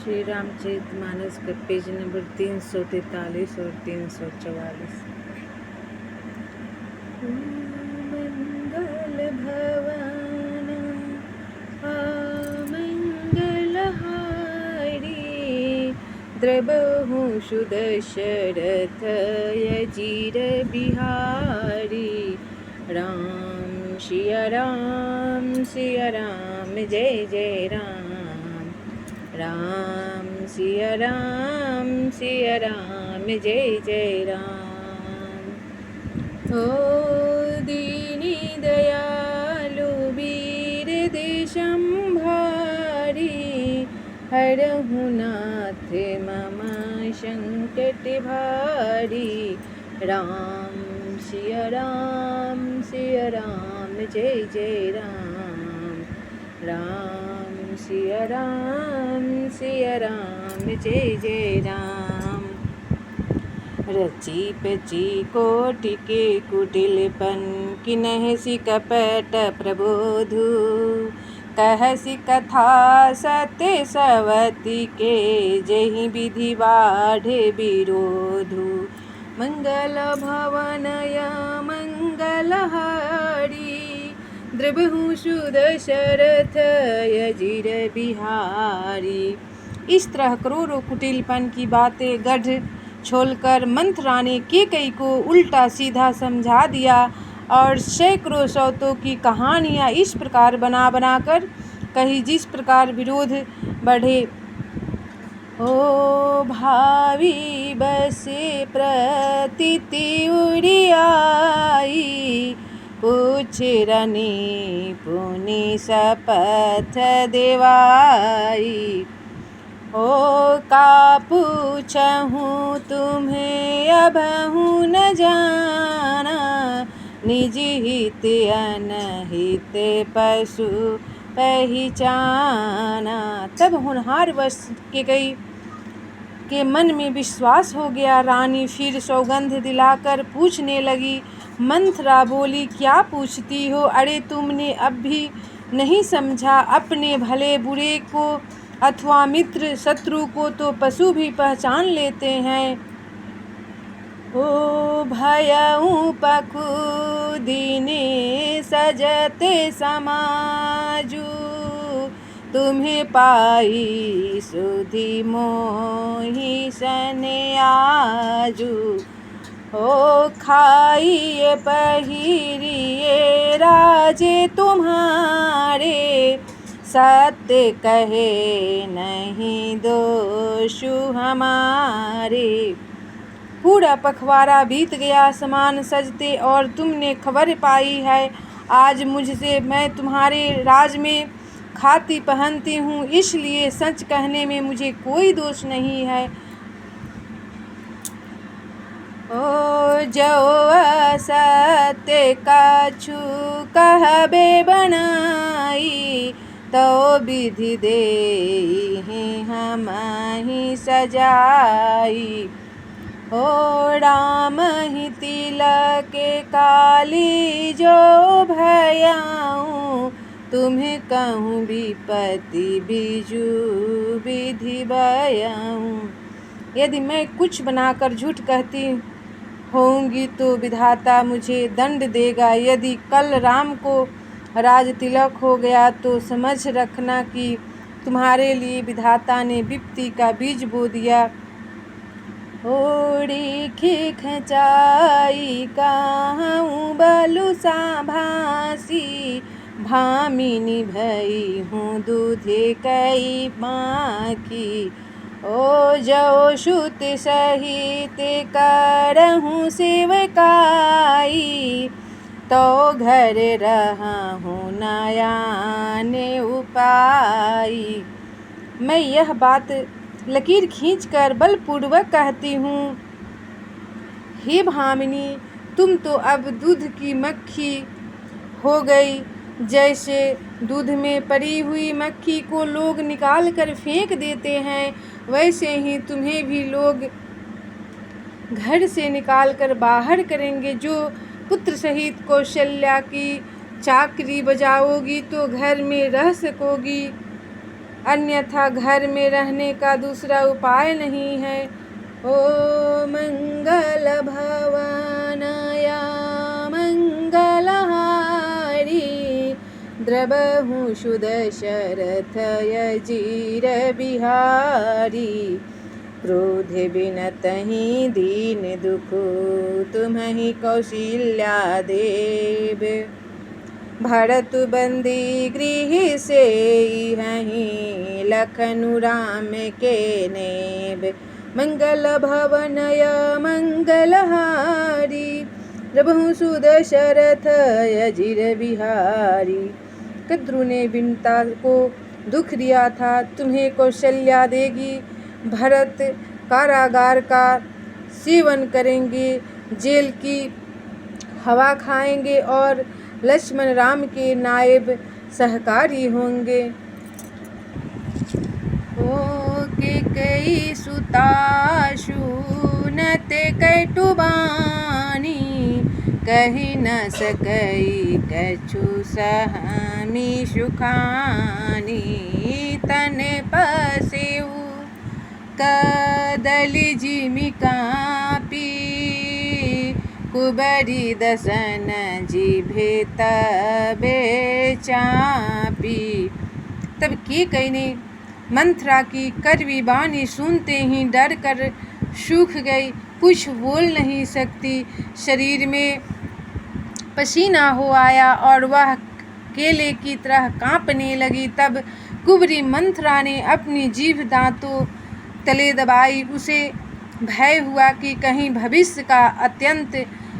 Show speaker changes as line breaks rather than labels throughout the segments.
श्री रामचरितमानस का page number 343 और 344। मंगल भवन मंगलहारी द्रबहु सुदशरथ अजीर बिहारी। राम सिया राम जय जय राम। राम सिया राम जय जय राम। ओ दीनी दयालु वीर देशंभारी हरहु नाथ मम संकट भारी। राम सिया राम जय जय राम। राम सिया राम जय जय राम। रची पची कोटि के कुटिलपन किन्हसि कपट प्रबोधु। कहसि कथा सत्य सवति के जहि विधि बाढ़ विरोधु। मंगल भवनय मंगलहारी द्रबहु सुदशरथ अजीर बिहारी। इस तरह करोड़ों कुटिलपन की बातें गढ़ छोलकर मंथरा ने कैकेयी को उल्टा सीधा समझा दिया और सैकड़ों सौतों की कहानियाँ इस प्रकार बना बनाकर कही जिस प्रकार विरोध बढ़े। ओ भावी बसे प्रतीति उड़ियाई पूछ रनी पुनि शपथ देवाई। ओ का पूछहूँ तुम्हें अबहु न जाना निज हित अनहित पशु पहचाना। तब होनहार वश कैकेयी के मन में विश्वास हो गया। रानी फिर सौगंध दिलाकर पूछने लगी। मंथरा बोली, क्या पूछती हो? अरे तुमने अब भी नहीं समझा? अपने भले बुरे को अथवा मित्र शत्रु को तो पशु भी पहचान लेते हैं। ओ भयउ पखु दीने सजते समाजू तुम्हें पाई सुधि मोहि सने आजू। ओ खाइए पहिरिए राजे तुम्हारे सत्य कहे नहीं दोषु हमारे। पूरा पखवाड़ा बीत गया समान सजते और तुमने खबर पाई है आज मुझसे। मैं तुम्हारे राज में खाती पहनती हूँ इसलिए सच कहने में मुझे कोई दोष नहीं है। ओ जो असत्य कछु कहबे बनाई तो विधि देहि हमहि सजाई। ओ राम ही तिलक काली जो भयाऊँ तुम्हें कहूँ विपत्ति बीजू विधि बयाऊँ। यदि मैं कुछ बनाकर झूठ कहती होंगी तो विधाता मुझे दंड देगा। यदि कल राम को राज तिलक हो गया तो समझ रखना कि तुम्हारे लिए विधाता ने विपत्ति का बीज बो दिया। ओड़ी खिंचाई कहूँ बलु सांभासी भामिनी भई हूँ दूधे कई बाकी। ओ जो सुत सहित करहूँ सेवकाई तो घर रहूँ नयाने उपाई। मैं यह बात लकीर खींचकर बलपूर्वक कहती हूँ। हे भामिनी, तुम तो अब दूध की मक्खी हो गई। जैसे दूध में पड़ी हुई मक्खी को लोग निकाल कर फेंक देते हैं वैसे ही तुम्हें भी लोग घर से निकाल कर बाहर करेंगे। जो पुत्र सहित कौशल्या की चाकरी बजाओगी तो घर में रह सकोगी। अन्यथा घर में रहने का दूसरा उपाय नहीं है। ओ मंगल भवनया मंगलहारी, द्रवहु सुदशरथ अजीर बिहारी। क्रोध बिनतहि दीन दुखु, तुम्हि कौशल्या देव। भरत बंदी गृह से हहीं, लखनु राम के नेब। मंगल भवनय मंगलहारी, द्रवहु सुदशरथ अजीर बिहारी। कद्रु ने विनता को दुख दिया था, तुम्हें कौशल्या देगी। भरत कारागार का सेवन करेंगे, जेल की हवा खाएंगे और लक्ष्मण राम के नायब सहकारी होंगे। ओ कैकेयी सुता सुनत कटुबानी, कहि न सकई कछु सहमी सुखानी। तन पसेउ कदली जिमि कापी, कुबरी दसन जिभे तबे चापी। तब कैकेयी ने मंथरा की कड़वी वाणी सुनते ही डर कर सूख गई, कुछ बोल नहीं सकती। शरीर में पसीना हो आया और वह केले की तरह कांपने लगी। तब कुबरी मंथरा ने अपनी जीभ दांतों तले दबाई। उसे भय हुआ कि कहीं भविष्य का अत्यंत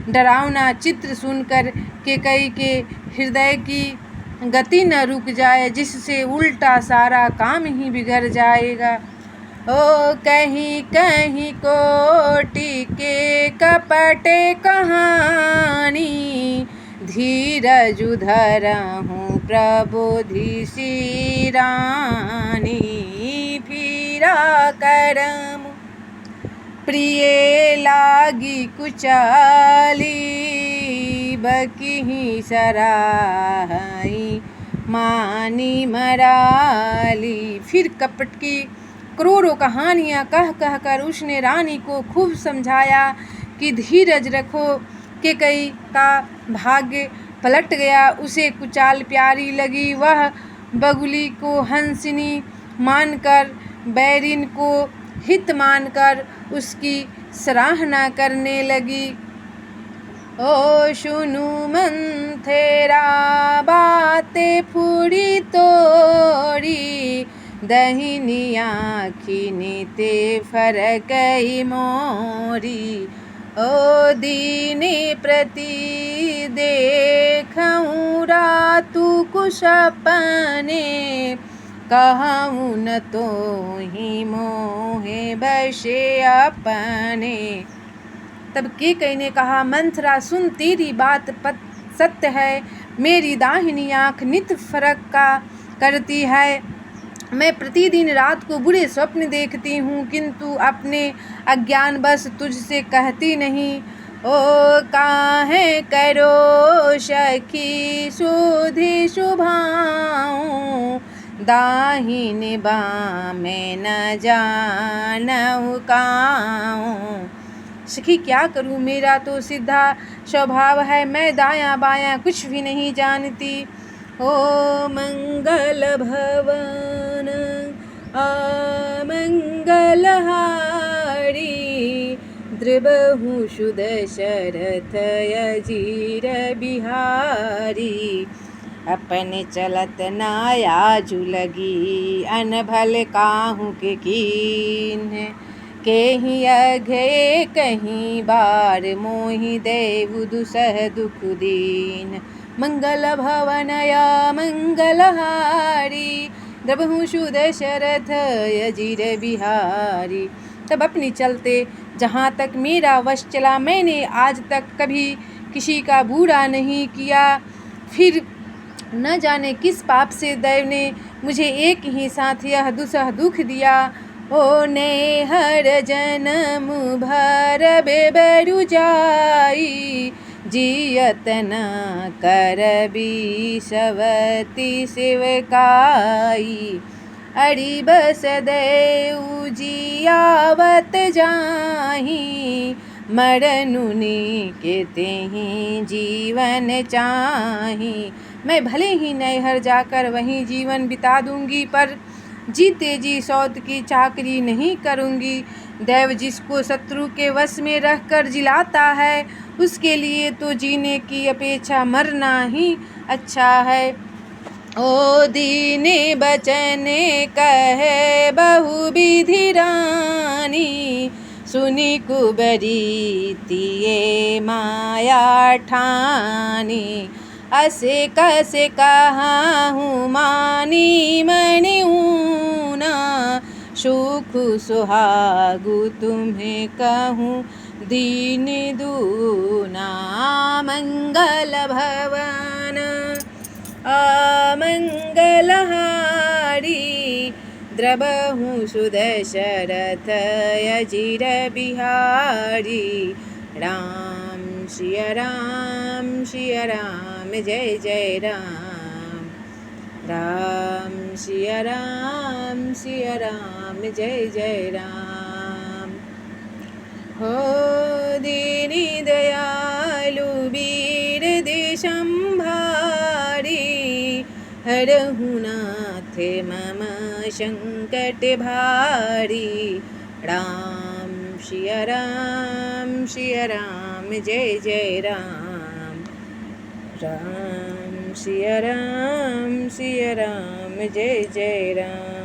डरावना चित्र सुनकर कैकेयी के हृदय की गति न रुक जाए, जिससे उल्टा सारा काम ही बिगड़ जाएगा। ओ कहीं कहीं कोटि के कपटे कहानी, धीरज धरहु प्रबोधि सी रानी। फिरा करम प्रिय लागी कुचाली, बकिहि सराहई मानी मराली। फिर कपट की करोड़ों कहानियाँ कह कह कर उसने रानी को खूब समझाया कि धीरज रखो। कैकेयी का भाग्य पलट गया, उसे कुचाल प्यारी लगी। वह बगुली को हंसिनी मानकर, बैरिन को हित मानकर उसकी सराहना करने लगी। ओ सुनु मंथरा बाते फुड़ी तोरी, दहिनी आँखी नीते फरकई मोरी। ओ दीने प्रति देखऊँ रातु कुसपने, कहूँ न तोहि मोहे बसे अपने। तब कैकेयी ने कहा, मंथरा सुन, तेरी बात सत्य है। मेरी दाहिनी आँख नित फरक का करती है। मैं प्रतिदिन रात को बुरे स्वप्न देखती हूँ, किंतु अपने अज्ञानवश तुझसे कहती नहीं। ओ काहे करो सखी सुधि सुभाऊँ, दाहिनी बामें न जानहु काऊँ। सखी क्या करूँ, मेरा तो सीधा स्वभाव है, मैं दायां बायां कुछ भी नहीं जानती। ओ मंगल भवन अमंगलहारी, द्रवहु सुदशरथ अजीर बिहारी। अपने चलत नायाजु लगी, अनभल काहू के कीन्ह। केहि अघे कहीं बार, मोहि देवु दुसह दुख दीन। मंगल भवनय मंगलहारी, द्रवहु सुदशरथ अजीर बिहारी। तब अपने चलते जहाँ तक मेरा वश चला, मैंने आज तक कभी किसी का बुरा नहीं किया। फिर न जाने किस पाप से दैव ने मुझे एक ही साथ यह दुसह दुख दिया। ओ ने हर जन्म भर बेबरु जाई, जियत न करबी सवती सेवकाई। अड़िब सदैव जियावत जाहि, मरनुनि के तेहि जीवन चाहि। मैं भले ही नैहर जाकर वहीं जीवन बिता दूंगी, पर जीते जी सौत की चाकरी नहीं करूंगी। दैव जिसको शत्रु के वश में रहकर जिलाता है, उसके लिए तो जीने की अपेक्षा मरना ही अच्छा है। ओ दीने बचने कहे बहुविधि रानी, सुनि कुबरी तिये माया ठानी। असे कसे कहाहूँ मानी मणि ऊना, सुख सुहागु तुम्हें कहूँ दीन दूना। मंगल भवन अमंगलहारी, द्रवहूँ सुदशरथ अजिर बिहारी। राम सिया राम सिया राम जय जय राम। राम सिया राम जय जय राम। हो दीनी दयालु वीर दिशंभारी, हरहु नाथ मम संकट भारी। राम सिया राम जय जय राम। राम सिया राम जय जय राम।